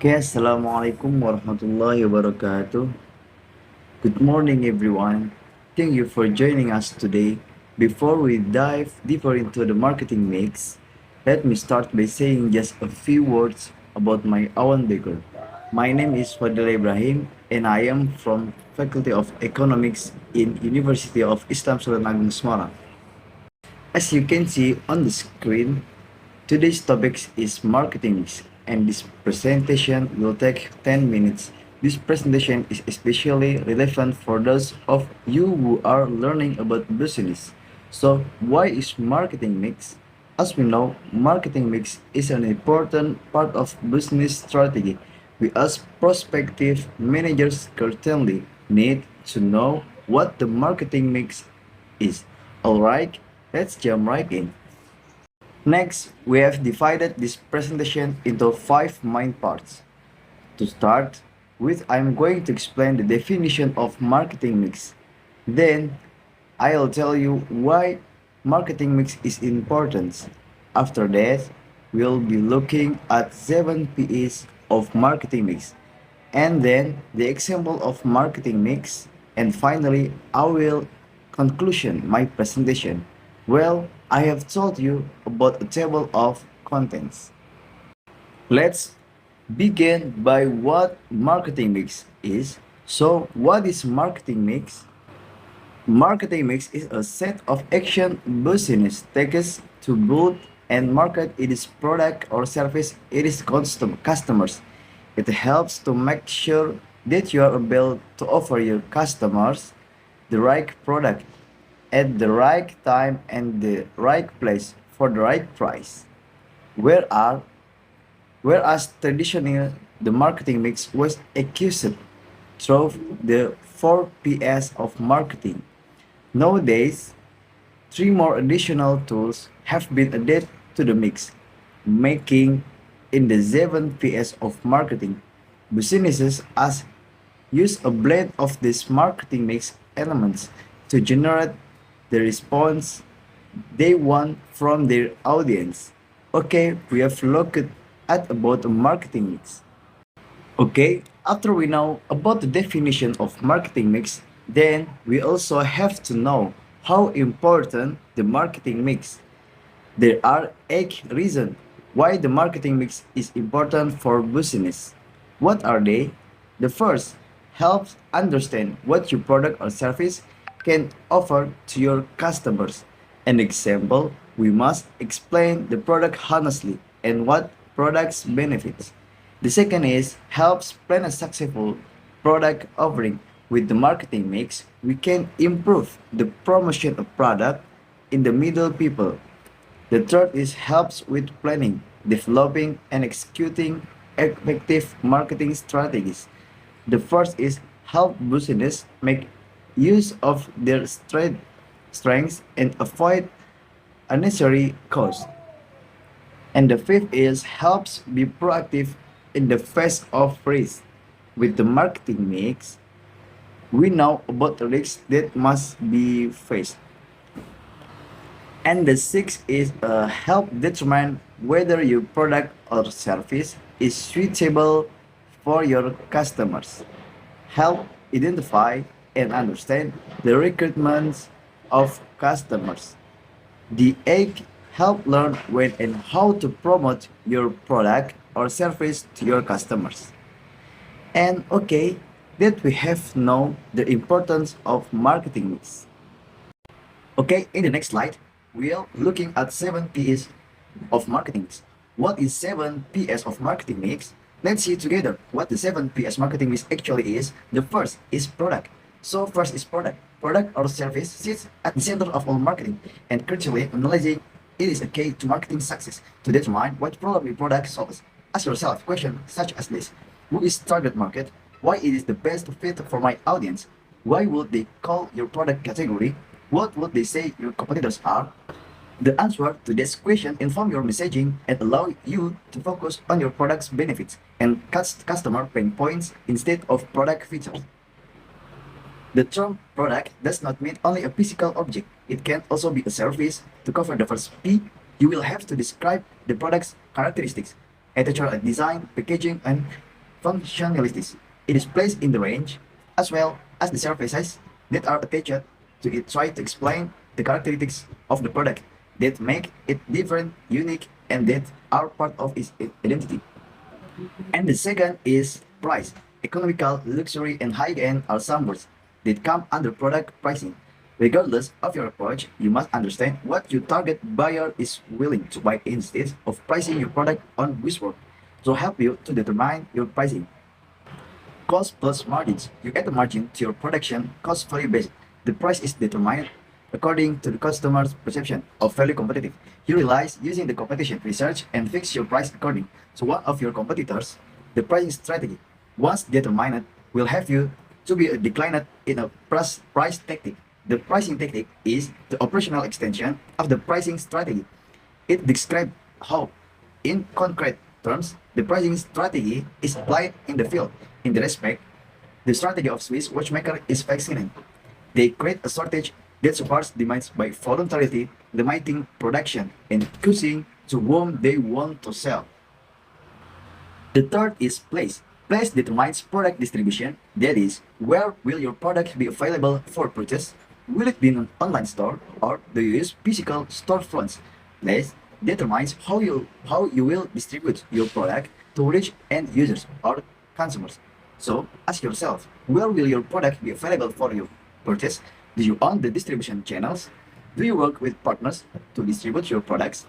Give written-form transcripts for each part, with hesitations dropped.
Okay, Assalamualaikum warahmatullahi wabarakatuh. Good morning, everyone. Thank you for joining us today. Before we dive deeper into the marketing mix, let me start by saying just a few words about my own background. My name is Fadil Ibrahim, and I am from Faculty of Economics in University of Islam Sultan Agung Semarang. As you can see on the screen, today's topic is marketing and this presentation will take 10 minutes. This presentation is especially relevant for those of you who are learning about business. So, why is marketing mix? As we know, marketing mix is an important part of business strategy. We as prospective managers certainly need to know what the marketing mix is. Alright, let's jump right in. Next, we have divided this presentation into 5 main parts. To start with, I'm going to explain the definition of marketing mix. Then, I'll tell you why marketing mix is important. After that, we'll be looking at 7 P's of marketing mix, and then the example of marketing mix, and finally, I will conclusion my presentation. Well, I have told you about a table of contents. Let's begin by what marketing mix is. So, what is marketing mix? Marketing mix is a set of action business takes to build and market its product or service it is customers. It helps to make sure that you are able to offer your customers the right product at the right time and the right place for the right price. Where are Whereas traditionally the marketing mix was accused through the 4 Ps of marketing. Nowadays, three more additional tools have been added to the mix, making in the 7 Ps of marketing. Businesses as use a blend of these marketing mix elements to generate the response they want from their audience. Okay, we have looked at about the marketing mix. Okay, after we know about the definition of marketing mix, then we also have to know how important the marketing mix. There are 8 reasons why the marketing mix is important for business. What are they? The first helps understand what your product or service can offer to your customers. An example, we must explain the product honestly and what products benefits. The second is helps plan a successful product offering. With the marketing mix, we can improve the promotion of product in the middle people. The third is helps with planning, developing and executing effective marketing strategies. The first is help business make use of their strengths and avoid unnecessary costs. And the fifth is helps be proactive in the face of risk. With the marketing mix, we know about the risks that must be faced. And the sixth is help determine whether your product or service is suitable for your customers. Help identify and understand the requirements of customers. The eight help learn when and how to promote your product or service to your customers. And okay, that we have now the importance of marketing mix. Okay, in the next slide, we are looking at 7 Ps of marketing mix. What is 7 Ps of marketing mix? Let's see together what the 7 Ps marketing mix actually is. The first is product. So first is product. Product or service sits at the center of all marketing and critically analyzing it is a key to marketing success. To determine what problem your product solves, ask yourself questions such as this. Who is target market? Why it is the best fit for my audience? Why would they call your product category? What would they say your competitors are? The answer to this question inform your messaging and allow you to focus on your product's benefits and customer pain points instead of product features. The term product does not mean only a physical object. It can also be a service. To cover the first P, you will have to describe the product's characteristics, attach design, packaging, and functionalities it is placed in the range, as well as the surfaces that are attached to it. Try to explain the characteristics of the product that make it different, unique, and that are part of its identity. And the second is price. Economical, luxury, and high-end are some words that come under product pricing. Regardless of your approach, you must understand what your target buyer is willing to buy instead of pricing your product on guesswork to help you to determine your pricing. Cost plus margins. You add a margin to your production cost value base. The price is determined according to the customer's perception of value competitive. You realize using the competition research and fix your price according to one of your competitors. The pricing strategy, once determined, will have you to be declined in a price tactic. The pricing technique is the operational extension of the pricing strategy. It describes how, in concrete terms, the pricing strategy is applied in the field. In the respect, the strategy of Swiss watchmaker is fascinating. They create a shortage that supports demands by voluntarily limiting production and choosing to whom they want to sell. The third is place. Place determines product distribution. That is, where will your product be available for purchase? Will it be in an online store or do you use physical storefronts? Place determines how you will distribute your product to reach end users or consumers. So ask yourself, where will your product be available for your purchase? Do you own the distribution channels? Do you work with partners to distribute your products?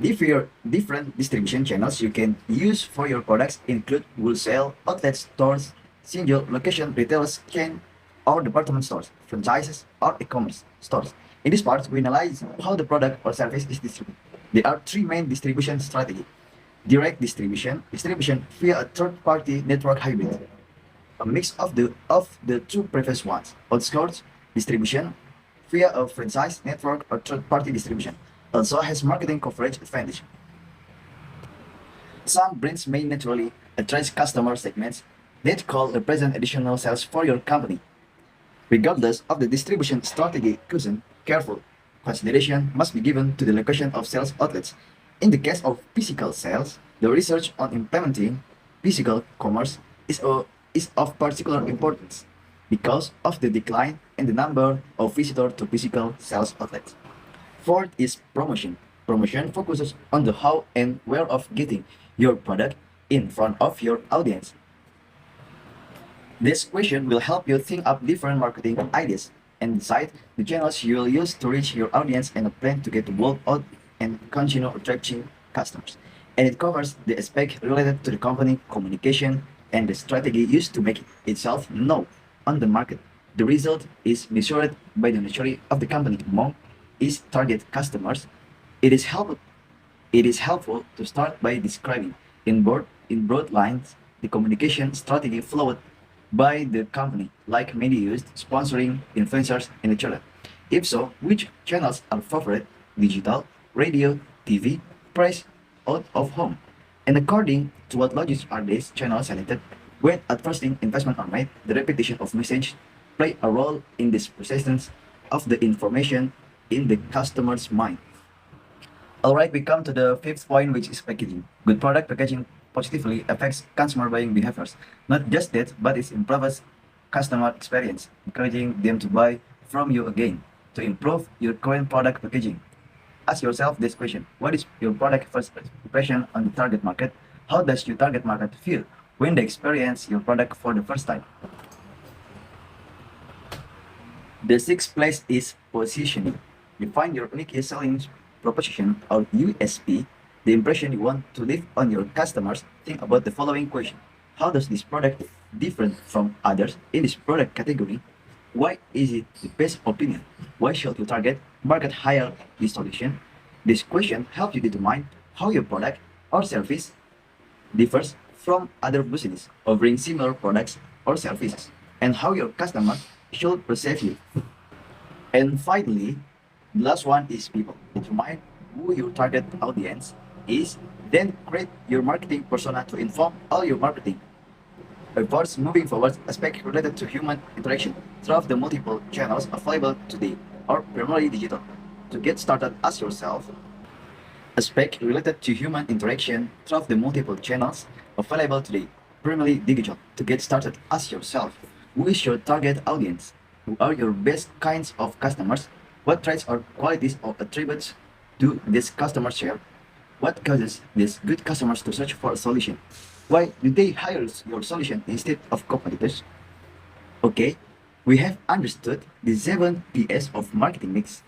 Different distribution channels you can use for your products include wholesale, outlet stores, single location retailers, chain or department stores, franchises, or e-commerce stores. In this part, we analyze how the product or service is distributed. There are three main distribution strategies. Direct distribution, distribution via a third-party network hybrid, a mix of the two previous ones. Outsourced distribution via a franchise network or third-party distribution also has marketing coverage advantage. Some brands may naturally address customer segments that call represent additional sales for your company. Regardless of the distribution strategy chosen, careful consideration must be given to the location of sales outlets. In the case of physical sales, the research on implementing physical commerce is of particular importance because of the decline in the number of visitors to physical sales outlets. Fourth is promotion. Promotion focuses on the how and where of getting your product in front of your audience. This question will help you think up different marketing ideas and decide the channels you will use to reach your audience and a plan to get the word out and continue attracting customers. And it covers the aspect related to the company communication and the strategy used to make itself known on the market. The result is measured by the maturity of the company among its target customers. It is helpful it is helpful to start by describing in broad lines the communication strategy followed by the company, like media used, sponsoring, influencers, and etc. If so, which channels are favorite? Digital, radio, TV, press, out of home. And according to what logic are these channels selected, when at first investment are made, the repetition of message play a role in this persistence of the information in the customer's mind. Alright, we come to the fifth point, which is packaging. Good product packaging positively affects consumer buying behaviors. Not just that, but it improves customer experience, encouraging them to buy from you again. To improve your current product packaging, ask yourself this question: what is your product first impression on the target market? How does your target market feel when they experience your product for the first time? The sixth place is positioning. Define your unique selling proposition or USP, the impression you want to leave on your customers. Think about the following question: how does this product different from others in this product category? Why is it the best opinion? Why should you target market higher this solution? This question helps you determine how your product or service differs from other businesses offering similar products or services, and how your customer should perceive you. And finally, the last one is people. Determine who your target audience is, then create your marketing persona to inform all your marketing efforts. Moving forward, aspect related to human interaction through the multiple channels available today, or primarily digital. To get started, ask yourself aspect related to human interaction through the multiple channels available today, primarily digital. To get started, ask yourself, who is your target audience? Who are your best kinds of customers? What traits or qualities or attributes do these customers share? What causes these good customers to search for a solution? Why do they hire your solution instead of competitors? Okay, we have understood the 7 Ps of marketing mix.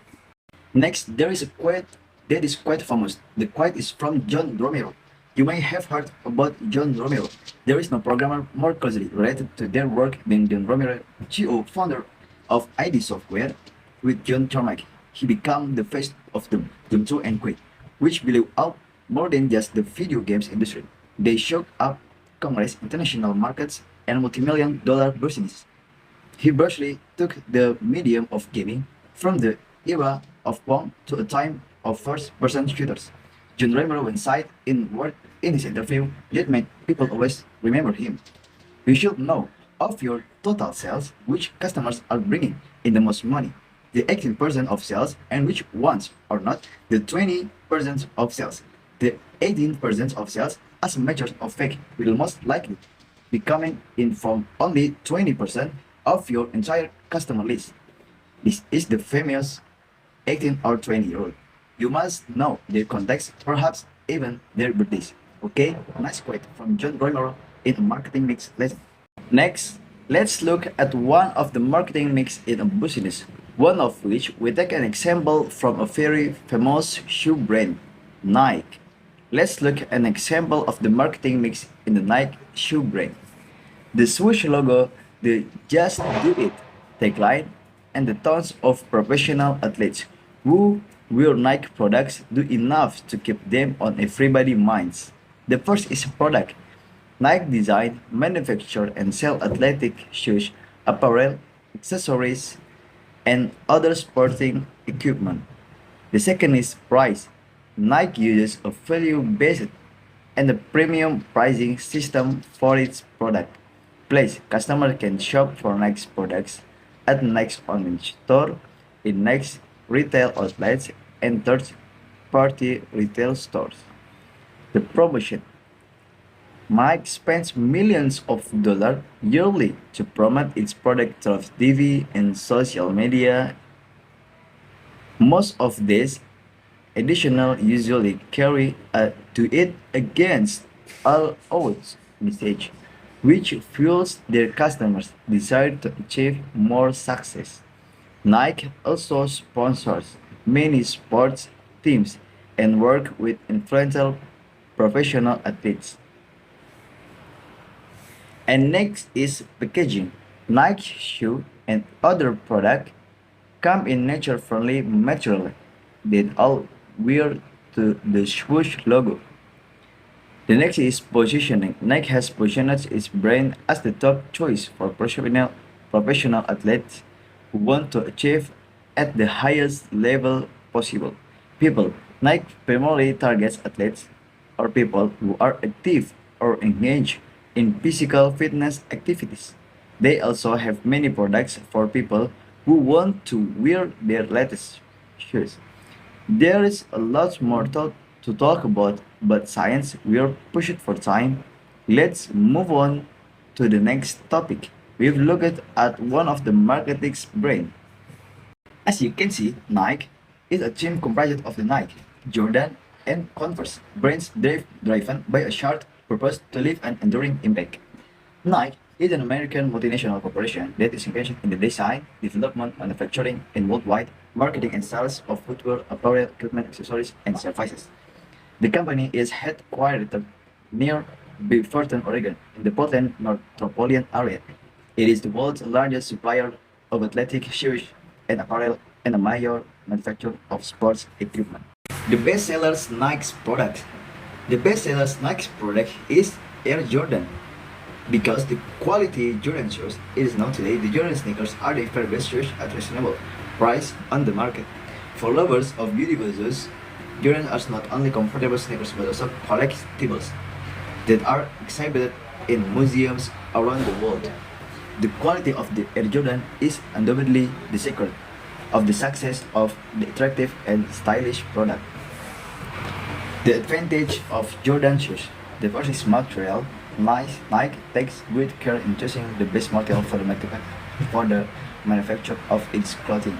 Next, there is a quote that is quite famous. The quote is from John Romero. You may have heard about John Romero. There is no programmer more closely related to their work than John Romero, CEO founder of ID Software, with John Carmack. He became the face of the Doom 2 and Quake, which blew out more than just the video games industry. They shook up Congress, international markets, and multi-million-dollar businesses. He brusquely took the medium of gaming from the era of Pong to a time of first-person shooters. John Romero insight in word in his interview that made people always remember him. You should know of your total sales which customers are bringing in the most money, the 18% of sales, and which ones are not, the 20% of sales. The 18% of sales as a measure of fake will most likely be coming in from only 20% of your entire customer list. This is the famous 18 or 20-year-old. You must know their contacts, perhaps even their birthdays. Okay, nice quote from John Romero in a marketing mix lesson. Next, let's look at one of the marketing mix in a business, one of which we take an example from a very famous shoe brand, Nike. Let's look at an example of the marketing mix in the Nike shoe brand. The swoosh logo, the Just Do It tagline, and the tons of professional athletes who wear Nike products do enough to keep them on everybody's minds. The first is product. Nike design, manufacture, and sell athletic shoes, apparel, accessories, and other sporting equipment. The second is price. Nike uses a value-based and a premium pricing system for its product. Place customers can shop for Nike's products at Nike's online store, in Nike's retail outlets, and third-party retail stores. The promotion. Nike spends millions of dollars yearly to promote its product through TV and social media. Most of these additional usually carry a "do it against all odds" message, which fuels their customers' desire to achieve more success. Nike also sponsors many sports teams and work with influential professional athletes. And next is packaging. Nike shoe and other products come in nature-friendly material that all wear to the swoosh logo. The next is positioning. Nike has positioned its brand as the top choice for professional athletes who want to achieve at the highest level possible. People. Nike primarily targets athletes or people who are active or engaged in physical fitness activities. They also have many products for people who want to wear their latest shoes. There is a lot more to talk about, but science, we are pushed for time. Let's move on to the next topic. We've looked at one of the marketing's brain. As you can see, Nike is a team comprised of the Nike, Jordan, and Converse brands driven by a shared purpose to leave an enduring impact. Nike is an American multinational corporation that is engaged in the design, development, manufacturing, and worldwide marketing and sales of footwear, apparel, equipment, accessories, and services. The company is headquartered near Beaverton, Oregon, in the Portland metropolitan area. It is the world's largest supplier of athletic shoes and apparel and a major manufacturer of sports equipment. The best sellers Nike's product. The best sellers Nike's product is Air Jordan. Because the quality Jordan shoes is known today, the Jordan sneakers are the very best shoes at reasonable price on the market. For lovers of beautiful shoes, Jordan are not only comfortable sneakers but also collectibles that are exhibited in museums around the world. The quality of the Air Jordan is undoubtedly the secret of the success of the attractive and stylish product. The advantage of Jordan shoes. The first is material. Nike takes great care in choosing the best material for the manufacture of its clothing.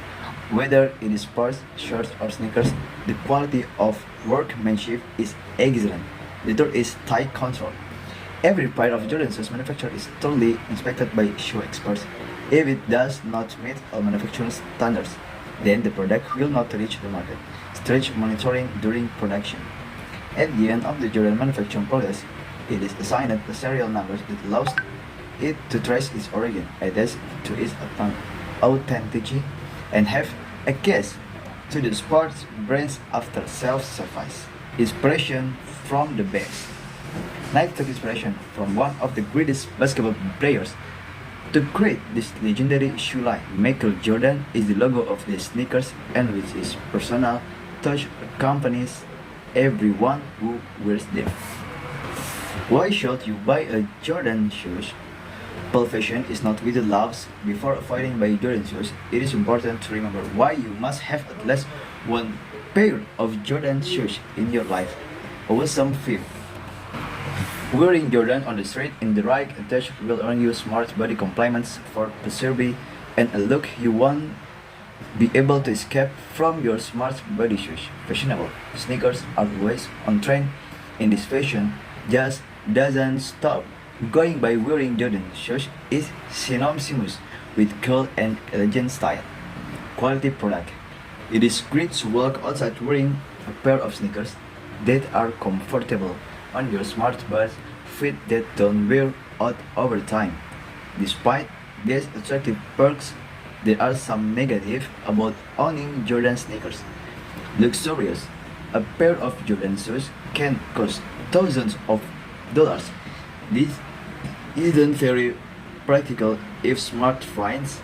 Whether it is sports, shirts, or sneakers, the quality of workmanship is excellent. The third is tight control. Every pair of Jordan shoes manufactured is thoroughly inspected by shoe experts. If it does not meet all manufacturing standards, then the product will not reach the market. Strict monitoring during production. At the end of the Jordan manufacturing process, it is assigned a serial number that allows it to trace its origin, attest to its authenticity, and have a case to the sports brands after self-suffice. Inspiration from the best. Nike took inspiration from one of the greatest basketball players to create this legendary shoe line. Michael Jordan is the logo of the sneakers, and with his personal touch accompanies everyone who wears them. Why should you buy a Jordan shoes? Pulp Fashion is not with the loves. Before avoiding buying Jordan shoes, it is important to remember why you must have at least one pair of Jordan shoes in your life. Awesome feel. Wearing Jordan on the street in the right touch will earn you smart body compliments for preserving and a look you won't be able to escape from your smart body shoes. Fashionable sneakers are always on trend in this fashion just doesn't stop. Going by wearing Jordan shoes is synonymous with cool and elegant style. Quality product. It is great to walk outside wearing a pair of sneakers that are comfortable on your smart but fit that don't wear out over time. Despite these attractive perks, there are some negative about owning Jordan sneakers. Luxurious. A pair of Jordan shoes can cost thousands of dollars. This isn't very practical if smart friends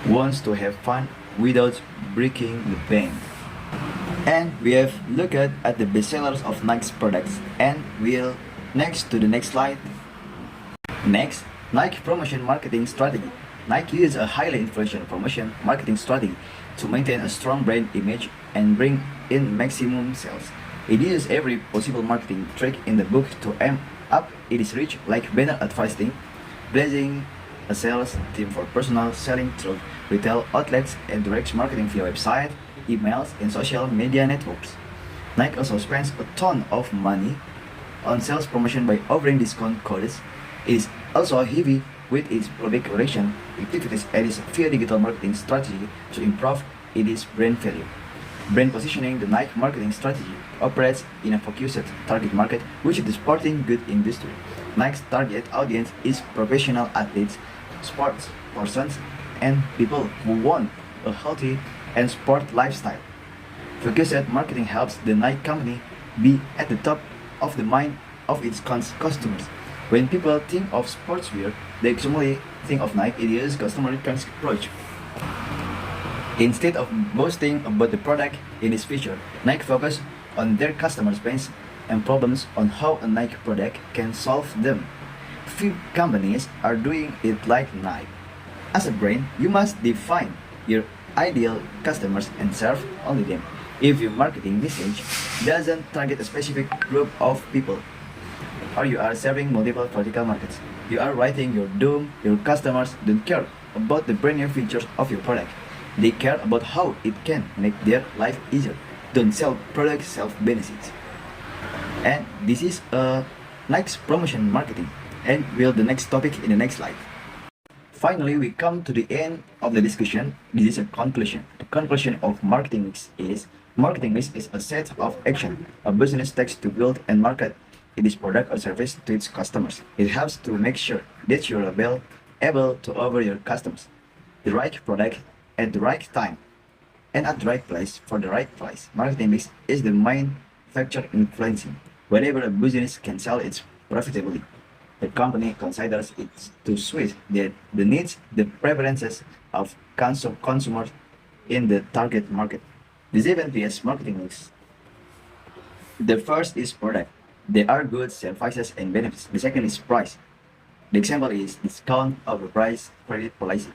wants to have fun without breaking the bank. And we have looked at the bestsellers of Nike's products, and we'll next to the next slide. Next, Nike promotion marketing strategy. Nike uses a highly influential promotion marketing strategy to maintain a strong brand image and bring in maximum sales. It uses every possible marketing trick in the book to amp up its reach, like banner advertising, blazing a sales team for personal selling through retail outlets and direct marketing via website, emails, and social media networks. Nike also spends a ton of money on sales promotion by offering discount codes. It is also heavy with its public relation activities and its via digital marketing strategy to improve its brand value. Brand positioning. The Nike marketing strategy operates in a focused target market, which is the sporting goods industry. Nike's target audience is professional athletes, sports persons, and people who want a healthy and sport lifestyle. Focused marketing helps the Nike company be at the top of the mind of its customers. When people think of sportswear, they usually think of Nike. It is customer-centric approach. Instead of boasting about the product in its feature, Nike focus on their customers' pains and problems on how a Nike product can solve them. Few companies are doing it like Nike. As a brand, you must define your ideal customers and serve only them. If your marketing message doesn't target a specific group of people, or you are serving multiple vertical markets, you are writing your doom. Your customers don't care about the brand new features of your product. They care about how it can make their life easier. Don't sell products, sell benefits. And this is Nike's promotion marketing. And we'll the next topic in the next slide. Finally, we come to the end of the discussion. This is a conclusion. The conclusion of marketing mix is marketing mix is a set of action a business takes to build and market its product or service to its customers. It helps to make sure that you are able to offer your customers the right product at the right time and at the right place for the right price. Marketing mix is the main factor influencing whenever a business can sell it profitably. The company considers it to suit the needs, the preferences of consumers in the target market. This event vs marketing mix. The first is product. There are goods, services, and benefits. The second is price. The example is discount over price credit policy.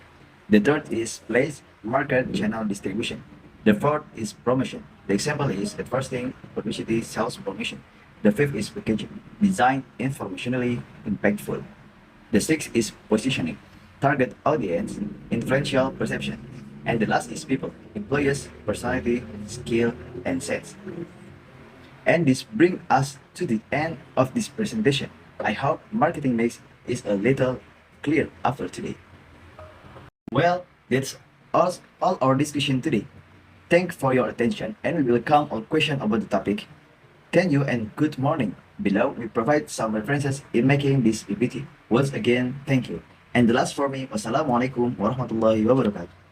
The third is place, market, channel distribution. The fourth is promotion. The example is advertising, publicity, sales promotion. The fifth is packaging, design informationally impactful. The sixth is positioning, target audience, influential perception. And the last is people, employees, personality, skill, and sales. And this brings us to the end of this presentation. I hope marketing mix is a little clear after today. Well, that's all our discussion today. Thank for your attention and we will come on question about the topic. Thank you and good morning. Below, we provide some references in making this PPT. Once again, thank you. And the last for me, wassalamualaikum warahmatullahi wabarakatuh.